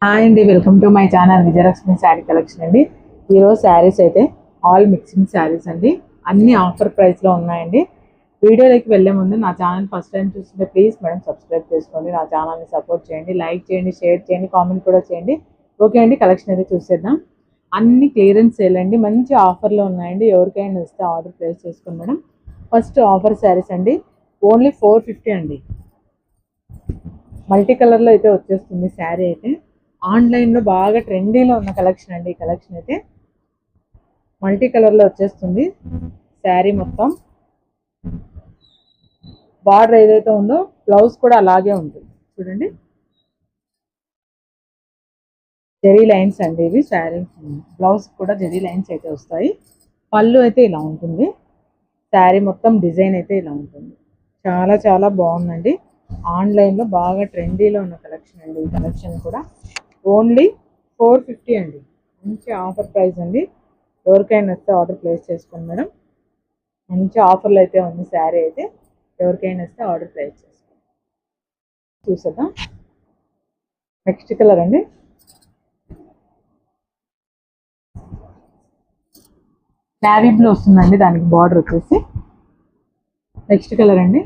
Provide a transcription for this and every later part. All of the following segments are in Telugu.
హాయ్ అండి, welcome to my channel Vijayalakshmi sari collection అండి. ఈరోజు శారీస్ అయితే ఆల్ మిక్సింగ్ శారీస్ అండి. అన్ని ఆఫర్ ప్రైస్లో ఉన్నాయండి. వీడియోలోకి వెళ్ళే ముందు నా ఛానల్ ఫస్ట్ టైం చూస్తుంటే ప్లీజ్ మేడం సబ్స్క్రైబ్ చేసుకోండి. నా ఛానల్ని సపోర్ట్ చేయండి, లైక్ చేయండి, షేర్ చేయండి, కామెంట్ కూడా చేయండి. ఓకే అండి, కలెక్షన్ అయితే చూసేద్దాం. అన్ని క్లియరెన్స్ సేల్ అండి, మంచి ఆఫర్లో ఉన్నాయండి. ఎవరికైనా వస్తే ఆర్డర్ ప్లేస్ చేసుకోండి మేడం. ఫస్ట్ ఆఫర్ శారీస్ అండి, ఓన్లీ 450 అండి. మల్టీ కలర్లో అయితే వచ్చేస్తుంది శారీ అయితే. ఆన్లైన్లో బాగా ట్రెండీలో ఉన్న కలెక్షన్ అండి. ఈ కలెక్షన్ అయితే మల్టీ కలర్లో వచ్చేస్తుంది శారీ మొత్తం. బార్డర్ ఏదైతే ఉందో బ్లౌజ్ కూడా అలాగే ఉంటుంది చూడండి. జెరీ లైన్స్ అండి ఇవి. శారీ బ్లౌజ్ కూడా జెరీ లైన్స్ అయితే వస్తాయి. పళ్ళు అయితే ఇలా ఉంటుంది. శారీ మొత్తం డిజైన్ అయితే ఇలా ఉంటుంది. చాలా చాలా బాగుందండి. ఆన్లైన్లో బాగా ట్రెండీలో ఉన్న కలెక్షన్ అండి. ఈ కలెక్షన్ కూడా ఓన్లీ 450 అండి. మంచి ఆఫర్ ప్రైస్ అండి. ఎవరికైనా వస్తే ఆర్డర్ ప్లేస్ చేసుకోండి మేడం. మంచి ఆఫర్లు అయితే ఉంది శారీ అయితే. ఎవరికైనా వస్తే ఆర్డర్ ప్లేస్ చేసుకోండి. చూసేద్దాం. నెక్స్ట్ కలర్ అండి, నేవీ బ్లూ వస్తుందండి. దానికి బార్డర్ వచ్చేసి నెక్స్ట్ కలర్ అండి.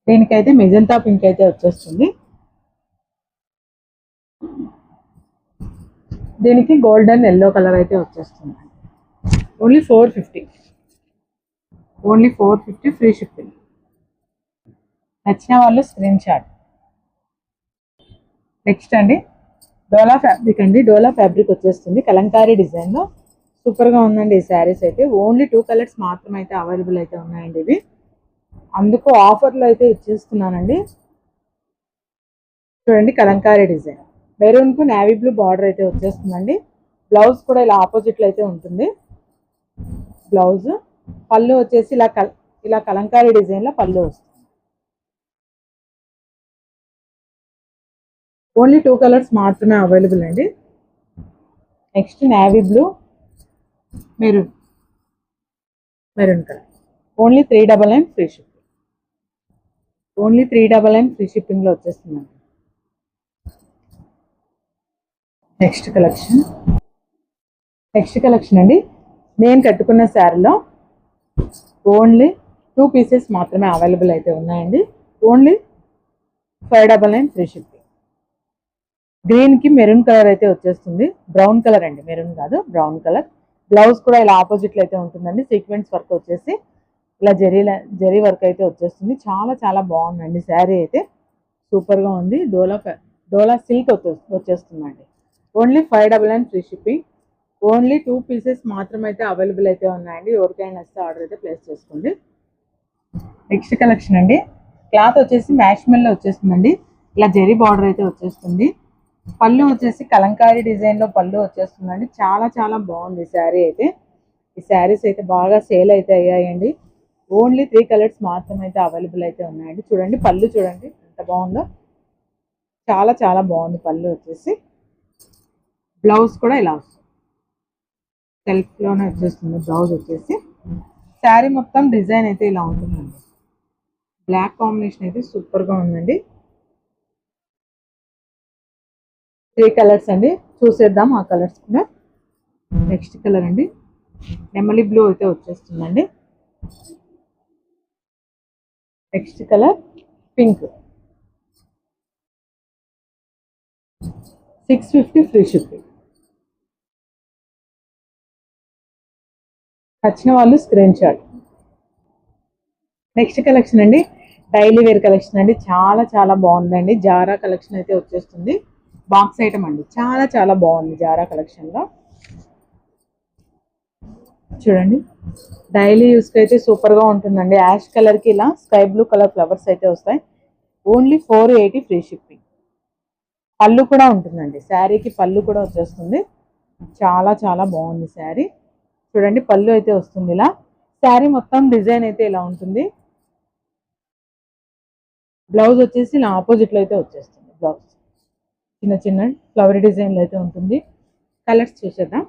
దీనికైతే మెజంతా పింక్ అయితే వచ్చేస్తుంది. దీనికి గోల్డెన్ ఎల్లో కలర్ అయితే వచ్చేస్తుంది. ఓన్లీ 450. Only 450 free shipping. నచ్చిన వాళ్ళు స్క్రీన్ షాట్. నెక్స్ట్ అండి, డోలా ఫ్యాబ్రిక్ అండి. డోలా ఫ్యాబ్రిక్ వచ్చేస్తుంది కలంకారీ డిజైన్లో. సూపర్గా ఉందండి ఈ శారీస్ అయితే. ఓన్లీ 2 కలర్స్ మాత్రమే అయితే అవైలబుల్ అయితే ఉన్నాయండి ఇవి. అందుకు ఆఫర్లో అయితే ఇచ్చేస్తున్నానండి. చూడండి, కలంకారీ డిజైన్ మెరూన్కు నేవీ బ్లూ బార్డర్ అయితే వచ్చేస్తుందండి. బ్లౌజ్ కూడా ఇలా ఆపోజిట్లో అయితే ఉంటుంది. బ్లౌజ్ పళ్ళు వచ్చేసి ఇలా కలంకారీ డిజైన్లో పళ్ళు వస్తుంది. ఓన్లీ 2 కలర్స్ మాత్రమే అవైలబుల్ అండి. Next navy blue, maroon colour. Only 399 free shipping. Only 399 free షిప్పింగ్లో వచ్చేస్తుందండి. నెక్స్ట్ కలెక్షన్ అండి. నేను కట్టుకున్న శారీలో ఓన్లీ 2 పీసెస్ మాత్రమే అవైలబుల్ అయితే ఉన్నాయండి. Only 599 free shipping. గ్రీన్కి మెరూన్ కలర్ అయితే వచ్చేస్తుంది. బ్రౌన్ కలర్ అండి, మెరూన్ కాదు, బ్రౌన్ కలర్. బ్లౌజ్ కూడా ఇలా ఆపోజిట్లో అయితే ఉంటుందండి. సీక్వెన్స్ వర్క్ వచ్చేసి ఇలా జరీ వర్క్ అయితే వచ్చేస్తుంది. చాలా చాలా బాగుందండి శారీ అయితే. సూపర్గా ఉంది. డోలా సిల్క్ వచ్చేస్తుందండి. Only 599 free shipping. Only 2 pieces మాత్రమే అయితే అవైలబుల్ అయితే ఉన్నాయండి. ఎవరికైనా వస్తే ఆర్డర్ అయితే ప్లేస్ చేసుకోండి. నెక్స్ట్ కలెక్షన్ అండి, క్లాత్ వచ్చేసి మ్యాష్మెల్లో వచ్చేస్తుందండి. ఇలా జెరీ బార్డర్ అయితే వచ్చేస్తుంది. పళ్ళు వచ్చేసి కలంకారీ డిజైన్లో పళ్ళు వచ్చేస్తుందండి. చాలా చాలా బాగుంది శారీ అయితే. ఈ శారీస్ అయితే బాగా సేల్ అయితే అయ్యాయండి. ఓన్లీ 3 కలర్స్ మాత్రమే అయితే అవైలబుల్ అయితే ఉన్నాయండి. చూడండి పళ్ళు, చూడండి ఎంత బాగుందో. చాలా చాలా బాగుంది పళ్ళు వచ్చేసి. బ్లౌజ్ కూడా ఇలా వస్తుంది, సెల్ఫ్లోనే వచ్చేస్తుంది బ్లౌజ్ వచ్చేసి. శారీ మొత్తం డిజైన్ అయితే ఇలా ఉంటుందండి. బ్లాక్ కాంబినేషన్ అయితే సూపర్గా ఉందండి. 3 కలర్స్ అండి, చూసేద్దాం ఆ కలర్స్ కూడా. నెక్స్ట్ కలర్ అండి, నెమలి బ్లూ అయితే వచ్చేస్తుందండి. Next colour pink. 650 free shipping. నచ్చిన వాళ్ళు స్క్రీన్ షాట్. నెక్స్ట్ కలెక్షన్ అండి, డైలీ వేర్ కలెక్షన్ అండి. చాలా చాలా బాగుందండి. జారా కలెక్షన్ అయితే వచ్చేస్తుంది. బాక్స్ ఐటమ్ అండి. చాలా చాలా బాగుంది జారా కలెక్షన్లో. చూడండి, డైలీ యూస్కి అయితే సూపర్గా ఉంటుందండి. యాష్ కలర్కి ఇలా స్కై బ్లూ కలర్ ఫ్లవర్స్ అయితే వస్తాయి. Only 480 free shipping. పళ్ళు కూడా ఉంటుందండి. శారీకి పళ్ళు కూడా వచ్చేస్తుంది. చాలా చాలా బాగుంది శారీ. చూడండి, పళ్ళు అయితే వస్తుంది ఇలా. శారీ మొత్తం డిజైన్ అయితే ఇలా ఉంటుంది. బ్లౌజ్ వచ్చేసి ఇలా ఆపోజిట్లో అయితే వచ్చేస్తుంది. బ్లౌజ్ చిన్న చిన్న ఫ్లవర్ డిజైన్లో అయితే ఉంటుంది. కలర్స్ చూసేద్దాం.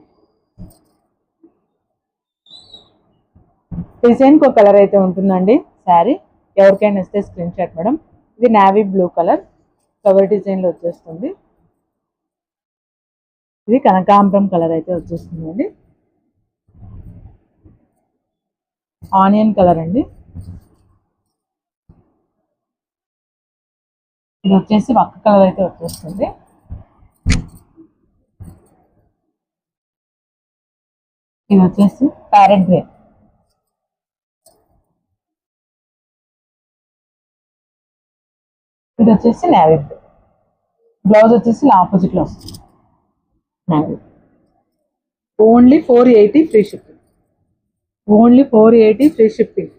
డిజైన్కి ఒక కలర్ అయితే ఉంటుందండి శారీ. ఎవరికైనా వస్తే స్క్రీన్ షాట్ మేడం. ఇది నేవీ బ్లూ కలర్ ఫ్లవర్ డిజైన్లో వచ్చేస్తుంది. ఇది కనకాంబరం కలర్ అయితే వచ్చేస్తుందండి. ఆనియన్ కలర్ అండి. ఇది వచ్చేసి వక్క కలర్ అయితే వచ్చేస్తుంది. ఇది వచ్చేసి ప్యారెట్ గ్రీన్. ఇది వచ్చేసి నేవీ బ్లూ. బ్లౌజ్ వచ్చేసి ఆపోజిట్లో వస్తుంది. Navy only 480 free shipping. Only 480 free shipping.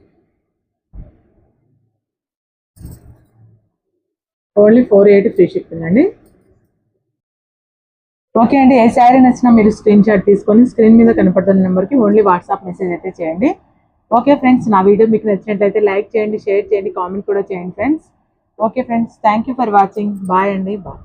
Only 480 free shipping అండి. ఓకే అండి, ఏ శారీ నచ్చినా మీరు స్క్రీన్ షాట్ తీసుకొని స్క్రీన్ మీద కనపడుతున్న నెంబర్కి ఓన్లీ వాట్సాప్ మెసేజ్ అయితే చేయండి. ఓకే ఫ్రెండ్స్, నా వీడియో మీకు నచ్చినట్లయితే లైక్ చేయండి, షేర్ చేయండి, కామెంట్ కూడా చేయండి friends. Okay friends, thank you for watching. Bye అండి, బాయ్.